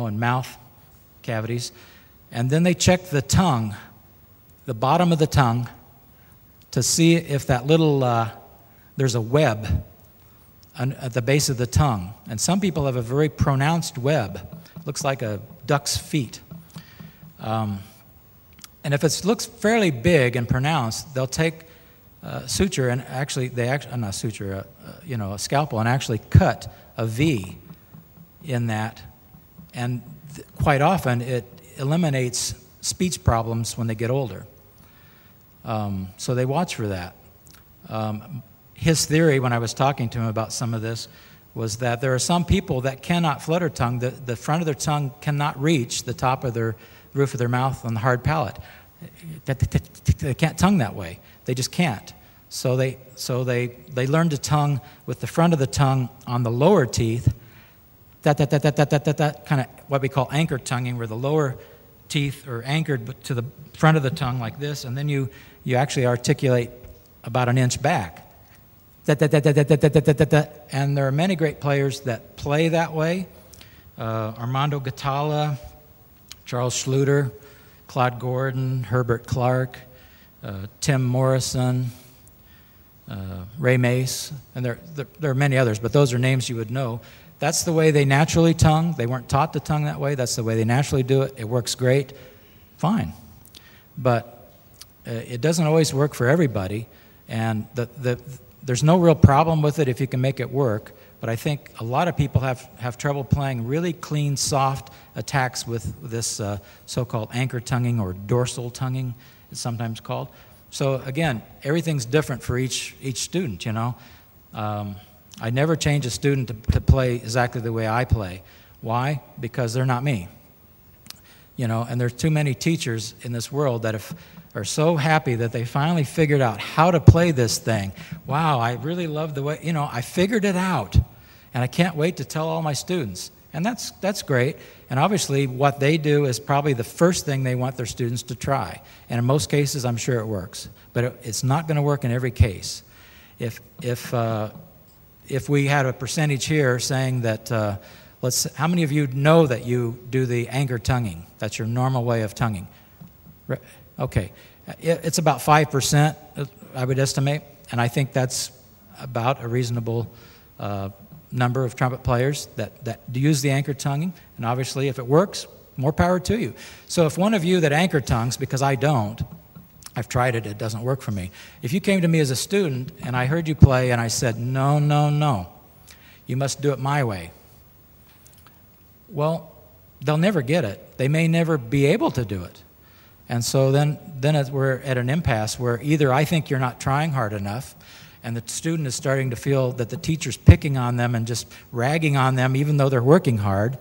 and mouth cavities. And then they check the tongue, the bottom of the tongue, to see if that little, there's a web at the base of the tongue. And some people have a very pronounced web. It looks like a duck's feet. And if it looks fairly big and pronounced, they'll take suture and not suture, a scalpel, and actually cut a V in that. And quite often it eliminates speech problems when they get older. So they watch for that. His theory, when I was talking to him about some of this, was that there are some people that cannot flutter tongue. The front of their tongue cannot reach the top of their roof of their mouth on the hard palate. They can't tongue that way. They just can't. So they learn to tongue with the front of the tongue on the lower teeth. That kind of what we call anchor tonguing, where the lower teeth are anchored to the front of the tongue like this, and then you actually articulate about an inch back. And there are many great players that play that way. Armando Gatala, Charles Schluter, Claude Gordon, Herbert Clark, Tim Morrison, Ray Mace, and there are many others, but those are names you would know. That's the way they naturally tongue. They weren't taught to tongue that way. That's the way they naturally do it. It works great. Fine. But it doesn't always work for everybody, and there's no real problem with it if you can make it work. But I think a lot of people have trouble playing really clean, soft attacks with this so-called anchor tonguing or dorsal tonguing, it's sometimes called. So again, everything's different for each student, you know. I never change a student to play exactly the way I play. Why? Because they're not me. You know, and there's too many teachers in this world that are so happy that they finally figured out how to play this thing. Wow, I really love the way, you know, I figured it out. And I can't wait to tell all my students. And that's great. And obviously what they do is probably the first thing they want their students to try. And in most cases, I'm sure it works. But it's not going to work in every case. If we had a percentage here saying that, how many of you know that you do the anchor tonguing? That's your normal way of tonguing. Okay. It's about 5%, I would estimate. And I think that's about a reasonable number of trumpet players that use the anchor tonguing. And obviously, if it works, more power to you. So if one of you that anchor tongues, because I don't, I've tried it, it doesn't work for me. If you came to me as a student and I heard you play and I said, no, no, no, you must do it my way. Well, they'll never get it. They may never be able to do it. And so then we're at an impasse where either I think you're not trying hard enough and the student is starting to feel that the teacher's picking on them and just ragging on them even though they're working hard,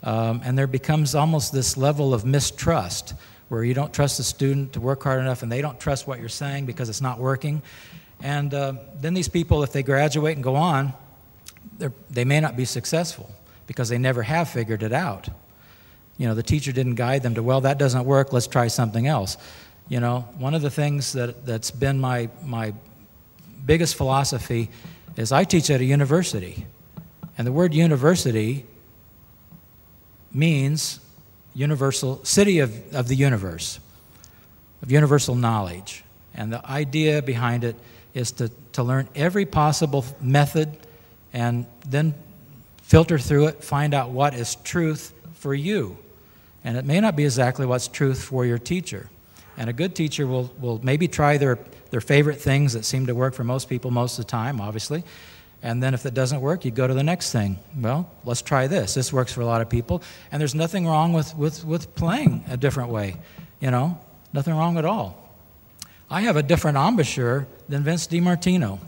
and there becomes almost this level of mistrust where you don't trust the student to work hard enough and they don't trust what you're saying because it's not working. And then these people, if they graduate and go on, they may not be successful because they never have figured it out. You know, the teacher didn't guide them to, well, that doesn't work, let's try something else. You know, one of the things that's been my biggest philosophy is I teach at a university. And the word university means universal, city of the universe, of universal knowledge. And the idea behind it is to learn every possible method and then filter through it, find out what is truth for you. And it may not be exactly what's truth for your teacher. And a good teacher will maybe try their favorite things that seem to work for most people most of the time, obviously. And then if it doesn't work, you go to the next thing. Well, let's try this. This works for a lot of people. And there's nothing wrong with playing a different way, you know, nothing wrong at all. I have a different embouchure than Vince DiMartino.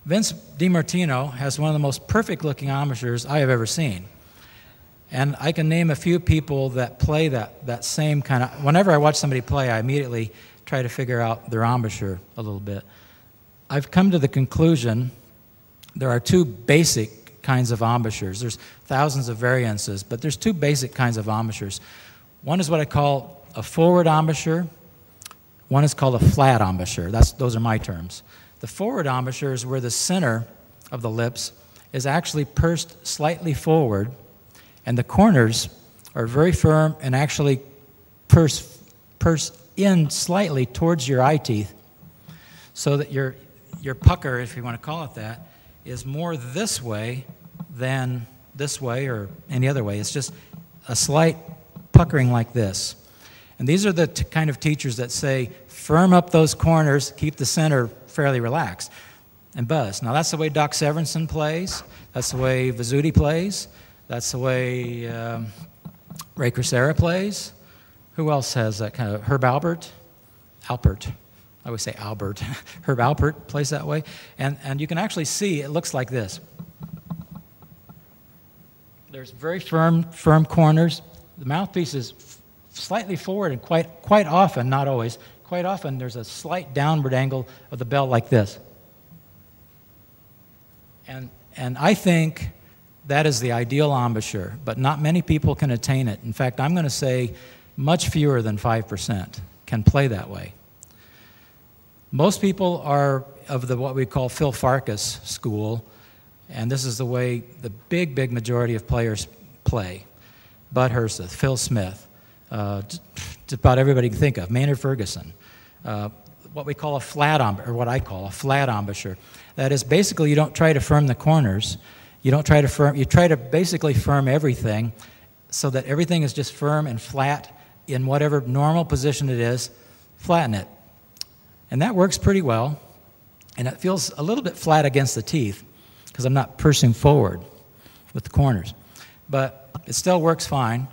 Vince DiMartino has one of the most perfect-looking embouchures I have ever seen. And I can name a few people that play that same kind of... Whenever I watch somebody play, I immediately try to figure out their embouchure a little bit. I've come to the conclusion there are two basic kinds of embouchures. There's thousands of variances, but there's two basic kinds of embouchures. One is what I call a forward embouchure. One is called a flat embouchure. Those are my terms. The forward embouchure is where the center of the lips is actually pursed slightly forward, And the corners are very firm and actually purse in slightly towards your eye teeth, so that your pucker, if you want to call it that, is more this way than this way or any other way. It's just a slight puckering like this. And these are the kind of teachers that say, firm up those corners, keep the center fairly relaxed, and buzz. Now, that's the way Doc Severinsen plays. That's the way Vizzuti plays. That's the way Ray Crisera plays. Who else has that kind of? Herb Alpert. I always say Albert. Herb Alpert plays that way. And you can actually see it looks like this. There's very firm corners. The mouthpiece is slightly forward, and quite often, not always, quite often there's a slight downward angle of the bell like this. And I think that is the ideal embouchure, but not many people can attain it. In fact, I'm going to say much fewer than 5% can play that way. Most people are of what we call Phil Farkas school, and this is the way the big majority of players play. Bud Herseth, Phil Smith, just about everybody you can think of, Maynard Ferguson, what we call a flat embouchure, or what I call a flat embouchure. That is, basically, you don't try to firm the corners. You try to basically firm everything so that everything is just firm and flat in whatever normal position it is. Flatten it. And that works pretty well. And it feels a little bit flat against the teeth because I'm not pursing forward with the corners. But it still works fine.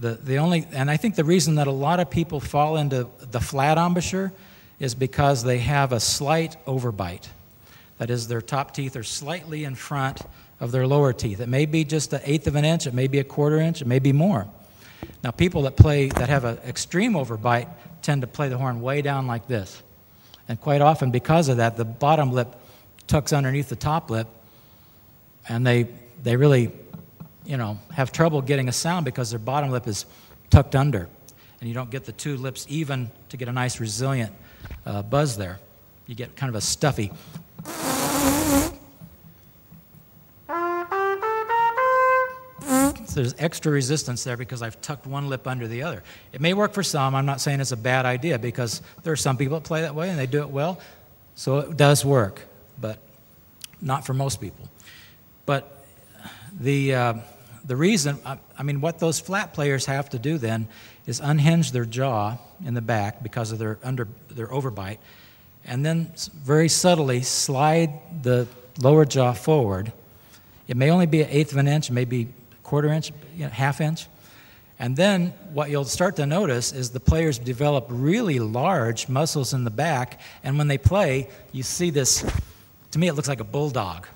And I think the reason that a lot of people fall into the flat embouchure is because they have a slight overbite. That is, their top teeth are slightly in front of their lower teeth. It may be just 1/8 of an inch, it may be 1/4 inch, it may be more. Now, people that have an extreme overbite tend to play the horn way down like this. And quite often, because of that, the bottom lip tucks underneath the top lip, and they really, have trouble getting a sound because their bottom lip is tucked under, and you don't get the two lips even to get a nice resilient buzz there. You get kind of a stuffy. So there's extra resistance there because I've tucked one lip under the other. It may work for some. I'm not saying it's a bad idea because there are some people that play that way and they do it well. So it does work, but not for most people. But the reason, what those flat players have to do then is unhinge their jaw in the back because of their overbite, and then very subtly slide the lower jaw forward. It may only be 1/8 of an inch, maybe 1/4 inch, 1/2 inch. And then what you'll start to notice is the players develop really large muscles in the back, and when they play, you see this, to me it looks like a bulldog.